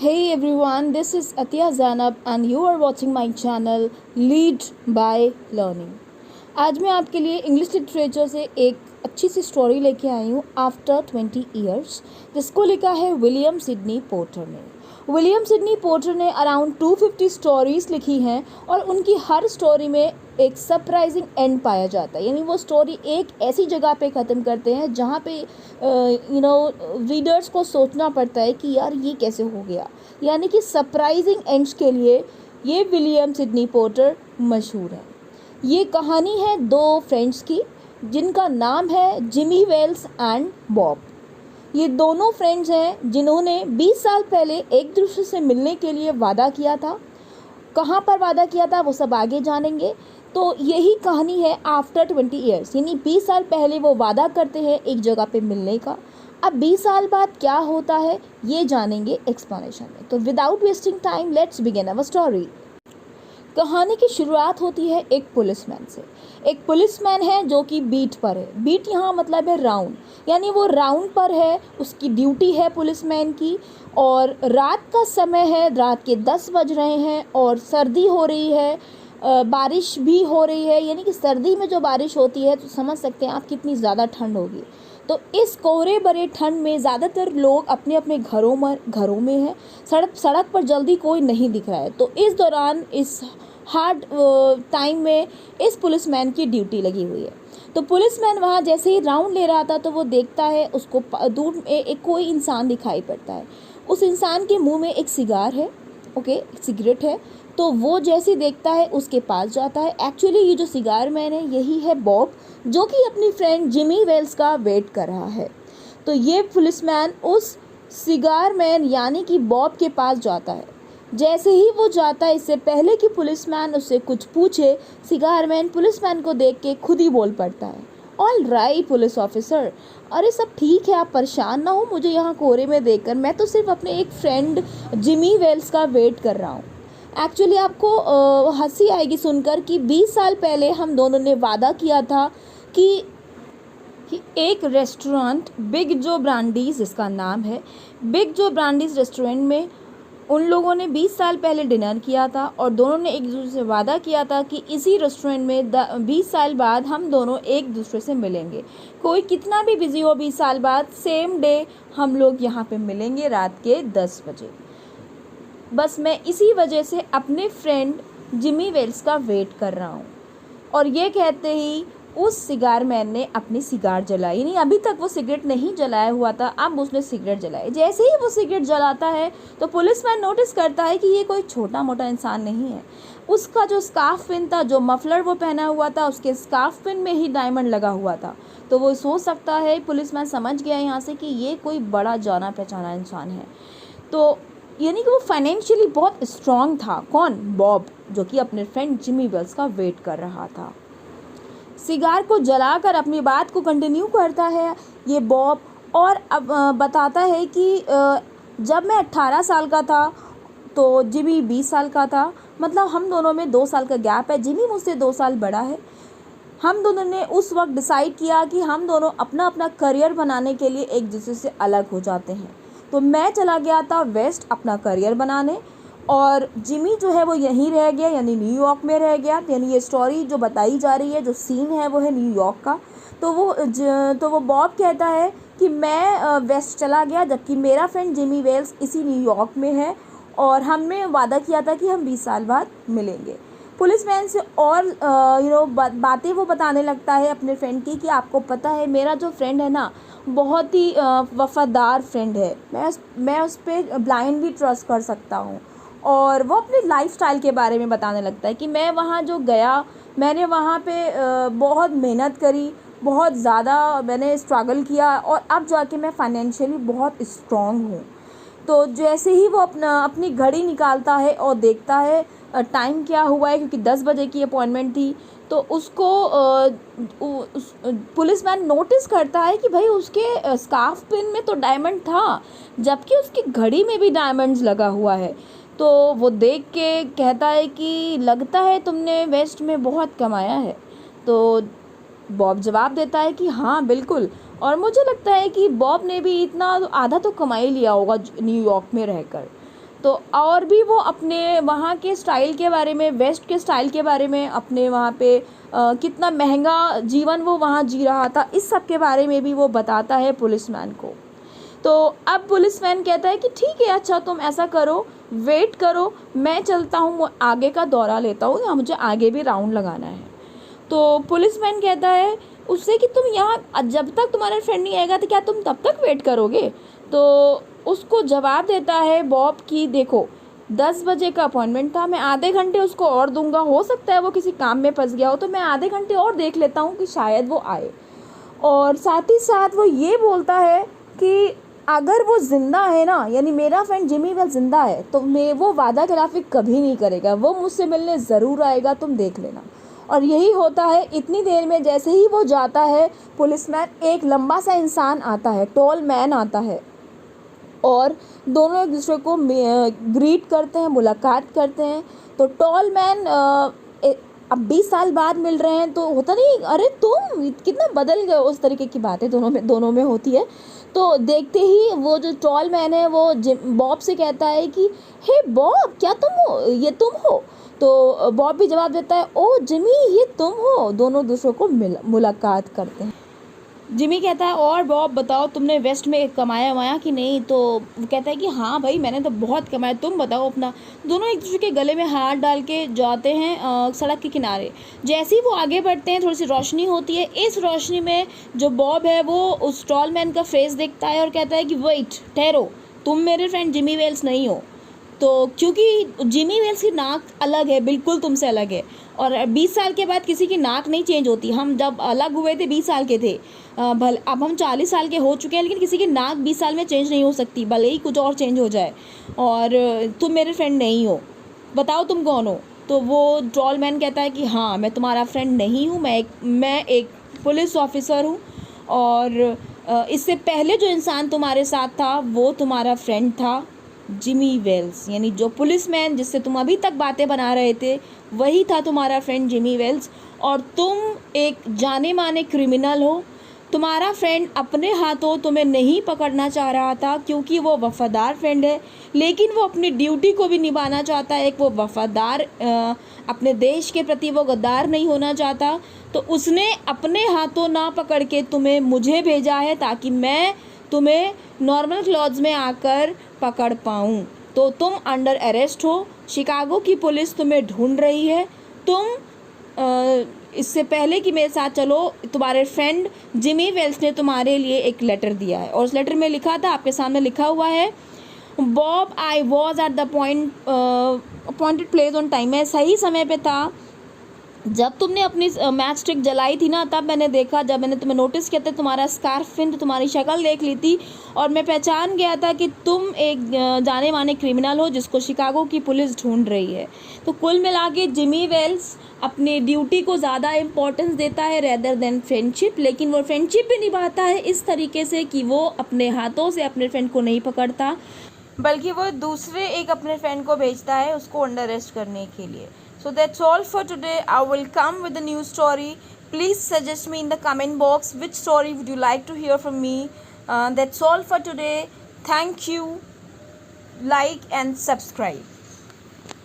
Hey everyone, this is Atiya Zainab and you are watching my channel Lead by Learning. आज मैं आपके लिए English literature से एक अच्छी सी स्टोरी लेके आई हूँ आफ्टर 20 ईयर्स, जिसको लिखा है विलियम सिडनी पोर्टर ने। विलियम सिडनी पोर्टर ने अराउंड 250 स्टोरीज़ लिखी हैं और उनकी हर स्टोरी में एक सरप्राइजिंग एंड पाया जाता है। यानी वो स्टोरी एक ऐसी जगह पे ख़त्म करते हैं जहाँ पे रीडर्स को सोचना पड़ता है कि यार ये कैसे हो गया। यानी कि सरप्राइजिंग एंड्स के लिए ये विलियम सिडनी पोर्टर मशहूर है। ये कहानी है दो फ्रेंड्स की जिनका नाम है जिमी वेल्स एंड बॉब। ये दोनों फ्रेंड्स हैं जिन्होंने 20 साल पहले एक दूसरे से मिलने के लिए वादा किया था। कहाँ पर वादा किया था वो सब आगे जानेंगे। तो यही कहानी है आफ्टर 20 ईयर्स, यानी 20 साल पहले वो वादा करते हैं एक जगह पे मिलने का। अब 20 साल बाद क्या होता है ये जानेंगे एक्सप्लेनेशन में। तो without wasting time let's begin our story. कहानी की शुरुआत होती है एक पुलिसमैन से। एक पुलिसमैन है जो कि बीट पर है। बीट यहाँ मतलब है राउंड, यानी वो राउंड पर है, उसकी ड्यूटी है पुलिसमैन की। और रात का समय है, रात के 10 बज रहे हैं और सर्दी हो रही है, बारिश भी हो रही है। यानी कि सर्दी में जो बारिश होती है तो समझ सकते हैं आप कितनी ज़्यादा ठंड होगी। तो इस कोहरे भरे ठंड में ज़्यादातर लोग अपने अपने घरों में हैं। सड़क पर जल्दी कोई नहीं दिख रहा है। तो इस दौरान इस हार्ड टाइम में इस पुलिसमैन की ड्यूटी लगी हुई है। तो पुलिसमैन वहाँ जैसे ही राउंड ले रहा था तो वो देखता है, उसको दूर में एक कोई इंसान दिखाई पड़ता है। उस इंसान के मुंह में एक सिगार है, सिगरेट है। तो वो जैसे देखता है उसके पास जाता है। एक्चुअली ये जो सिगार मैन है यही है बॉब, जो कि अपनी फ्रेंड जिमी वेल्स का वेट कर रहा है। तो ये पुलिसमैन उस सिगार मैन यानी कि बॉब के पास जाता है। जैसे ही वो जाता है, इससे पहले कि पुलिसमैन उससे कुछ पूछे, सिगार मैन पुलिसमैन को देख के खुद ही बोल पड़ता है, ऑल राइट पुलिस ऑफिसर, अरे सब ठीक है, आप परेशान ना हो मुझे यहाँ कोहरे में देखकर, मैं तो सिर्फ अपने एक फ्रेंड जिमी वेल्स का वेट कर रहा हूँ। एक्चुअली आपको हंसी आएगी सुनकर कि 20 साल पहले हम दोनों ने वादा किया था कि एक रेस्टोरेंट बिग जो ब्रांडीज़, इसका नाम है बिग जो ब्रांडीज़ रेस्टोरेंट में उन लोगों ने 20 साल पहले डिनर किया था और दोनों ने एक दूसरे से वादा किया था कि इसी रेस्टोरेंट में 20 साल बाद हम दोनों एक दूसरे से मिलेंगे। कोई कितना भी बिजी हो, 20 साल बाद सेम डे हम लोग यहाँ पे मिलेंगे रात के 10 बजे। बस मैं इसी वजह से अपने फ्रेंड जिमी वेल्स का वेट कर रहा हूँ। और ये कहते ही उस सिगार मैन ने अपनी सिगार जलाई। नहीं, अभी तक वो सिगरेट नहीं जलाया हुआ था, अब उसने सिगरेट जलाई। जैसे ही वो सिगरेट जलाता है तो पुलिसमैन नोटिस करता है कि ये कोई छोटा मोटा इंसान नहीं है। उसका जो स्कार्फ पिन था, जो मफलर वो पहना हुआ था, उसके स्कार्फ पिन में ही डायमंड लगा हुआ था। तो वो सोच सकता है, पुलिसमैन समझ गया यहाँ से कि ये कोई बड़ा जाना पहचाना इंसान है। तो यानी कि वो फाइनेंशियली बहुत स्ट्रांग था। कौन? बॉब, जो कि अपने फ्रेंड जिमी वेल्स का वेट कर रहा था। सिगार को जलाकर अपनी बात को कंटिन्यू करता है ये बॉब और अब बताता है कि जब मैं 18 साल का था तो जिमी 20 साल का था। मतलब हम दोनों में 2 साल का गैप है। जिमी मुझसे 2 साल बड़ा है। हम दोनों ने उस वक्त डिसाइड किया कि हम दोनों अपना अपना करियर बनाने के लिए एक दूसरे से अलग हो जाते हैं। तो मैं चला गया था वेस्ट अपना करियर बनाने और जिमी जो है वो यहीं रह गया, यानी न्यूयॉर्क में रह गया। यानी ये स्टोरी जो बताई जा रही है, जो सीन है वो है न्यूयॉर्क का। तो वो बॉब कहता है कि मैं वेस्ट चला गया, जबकि मेरा फ्रेंड जिमी वेल्स इसी न्यूयॉर्क में है और हमने वादा किया था कि हम 20 साल बाद मिलेंगे। पुलिसमैन से और बातें वो बताने लगता है अपने फ्रेंड की कि आपको पता है मेरा जो फ्रेंड है ना, बहुत ही वफ़ादार फ्रेंड है। मैं उस पर ब्लाइंडली ट्रस्ट कर सकता हूँ। और वो अपने लाइफस्टाइल के बारे में बताने लगता है कि मैं वहाँ जो गया, मैंने वहाँ पे बहुत मेहनत करी, बहुत ज़्यादा मैंने स्ट्रगल किया और अब जाके मैं फाइनेंशियली बहुत स्ट्रॉन्ग हूँ। तो जैसे ही वो अपनी घड़ी निकालता है और देखता है टाइम क्या हुआ है, क्योंकि 10 बजे की अपॉइंटमेंट थी, तो उसको पुलिसमैन नोटिस करता है कि भाई उसके स्कार्फ पिन में तो डायमंड था, जबकि उसकी घड़ी में भी डायमंड्स लगा हुआ है। तो वो देख के कहता है कि लगता है तुमने वेस्ट में बहुत कमाया है। तो बॉब जवाब देता है कि हाँ बिल्कुल, और मुझे लगता है कि बॉब ने भी इतना आधा तो कमा ही लिया होगा न्यूयॉर्क में रहकर। तो और भी वो अपने वहाँ के स्टाइल के बारे में, वेस्ट के स्टाइल के बारे में, अपने वहाँ पे कितना महंगा जीवन वो वहाँ जी रहा था, इस सब के बारे में भी वो बताता है पुलिसमैन को। तो अब पुलिसमैन कहता है कि ठीक है, अच्छा तुम ऐसा करो, वेट करो, मैं चलता हूँ, आगे का दौरा लेता हूँ, या मुझे आगे भी राउंड लगाना है। तो पुलिसमैन कहता है उससे कि तुम यहाँ जब तक तुम्हारा फ्रेंड नहीं आएगा तो क्या तुम तब तक वेट करोगे? तो उसको जवाब देता है बॉब कि देखो 10 बजे का अपॉइंटमेंट था, मैं आधे घंटे उसको और दूंगा, हो सकता है वो किसी काम में फंस गया हो, तो मैं आधे घंटे और देख लेता हूँ कि शायद वो आए। और साथ ही साथ वो ये बोलता है कि अगर वो ज़िंदा है ना, यानी मेरा फ्रेंड जिमी वेल्स ज़िंदा है, तो वो वादा खिलाफ़ी कभी नहीं करेगा, वो मुझसे मिलने ज़रूर आएगा, तुम देख लेना। और यही होता है। इतनी देर में जैसे ही वो जाता है, पुलिसमैन, एक लंबा सा इंसान आता है, टॉल मैन आता है, और दोनों एक दूसरे को ग्रीट करते हैं, मुलाकात करते हैं। तो टॉल मैन अब 20 साल बाद मिल रहे हैं तो होता नहीं, अरे तुम कितना बदल गए, उस तरीके की बातें दोनों में होती है। तो देखते ही वो जो टॉल मैन है वो बॉब से कहता है कि हे बॉब, क्या तुम हो, ये तुम हो? तो बॉब भी जवाब देता है, ओ जिमी, ये तुम हो। दोनों दूसरों को मुलाकात करते हैं। जिमी कहता है, और बॉब बताओ तुमने वेस्ट में कमाया वमाया कि नहीं? तो वो कहता है कि हाँ भाई, मैंने तो बहुत कमाया, तुम बताओ अपना। दोनों एक दूसरे के गले में हाथ डाल के जाते हैं सड़क के किनारे। जैसे ही वो आगे बढ़ते हैं, थोड़ी सी रोशनी होती है। इस रोशनी में जो बॉब है वो उस टॉल मैन का फेस देखता है और कहता है कि वेट, ठहरो, तुम मेरे फ्रेंड जिमी वेल्स नहीं हो। तो क्योंकि जिमी वेल्स की नाक अलग है, बिल्कुल तुमसे अलग है, और 20 साल के बाद किसी की नाक नहीं चेंज होती। हम जब अलग हुए थे 20 साल के थे, भले अब हम 40 साल के हो चुके हैं, लेकिन किसी की नाक 20 साल में चेंज नहीं हो सकती, भले ही कुछ और चेंज हो जाए। और तुम मेरे फ्रेंड नहीं हो, बताओ तुम कौन हो? तो वो टॉल मैन कहता है कि हाँ, मैं तुम्हारा फ्रेंड नहीं हूँ, मैं एक पुलिस ऑफिसर हूँ, और इससे पहले जो इंसान तुम्हारे साथ था वो तुम्हारा फ्रेंड था, जिमी वेल्स। यानी जो पुलिसमैन जिससे तुम अभी तक बातें बना रहे थे, वही था तुम्हारा फ्रेंड जिमी वेल्स, और तुम एक जाने माने क्रिमिनल हो। तुम्हारा फ्रेंड अपने हाथों तुम्हें नहीं पकड़ना चाह रहा था क्योंकि वो वफ़ादार फ्रेंड है, लेकिन वो अपनी ड्यूटी को भी निभाना चाहता है। एक वो वफ़ादार, अपने देश के प्रति वो गद्दार नहीं होना चाहता। तो उसने अपने हाथों ना पकड़ के तुम्हें मुझे भेजा है ताकि मैं तुम्हें नॉर्मल क्लॉथ्स में आकर पकड़ पाऊँ। तो तुम अंडर अरेस्ट हो, शिकागो की पुलिस तुम्हें ढूंढ रही है। तुम इससे पहले कि मेरे साथ चलो, तुम्हारे फ्रेंड जिमी वेल्स ने तुम्हारे लिए एक लेटर दिया है, और उस लेटर में लिखा था, आपके सामने लिखा हुआ है, Bob, I was at the appointed place on time. मैं सही समय पे था। जब तुमने अपनी मैच स्टिक जलाई थी ना, तब मैंने देखा, जब मैंने तुम्हें नोटिस किया था, तुम्हारा स्कार्फ पिन, तुम्हारी शक्ल देख ली थी, और मैं पहचान गया था कि तुम एक जाने माने क्रिमिनल हो जिसको शिकागो की पुलिस ढूंढ रही है। तो कुल मिला के जिमी वेल्स अपनी ड्यूटी को ज़्यादा इम्पोर्टेंस देता है रेदर देन फ्रेंडशिप, लेकिन वो फ्रेंडशिप भी निभाता है इस तरीके से कि वो अपने हाथों से अपने फ्रेंड को नहीं पकड़ता, बल्कि वो दूसरे एक अपने फ्रेंड को भेजता है उसको अंडर अरेस्ट करने के लिए। So that's all for today. I will come with a new story. Please suggest me in the comment box which story would you like to hear from me. That's all for today. Thank you. Like and subscribe.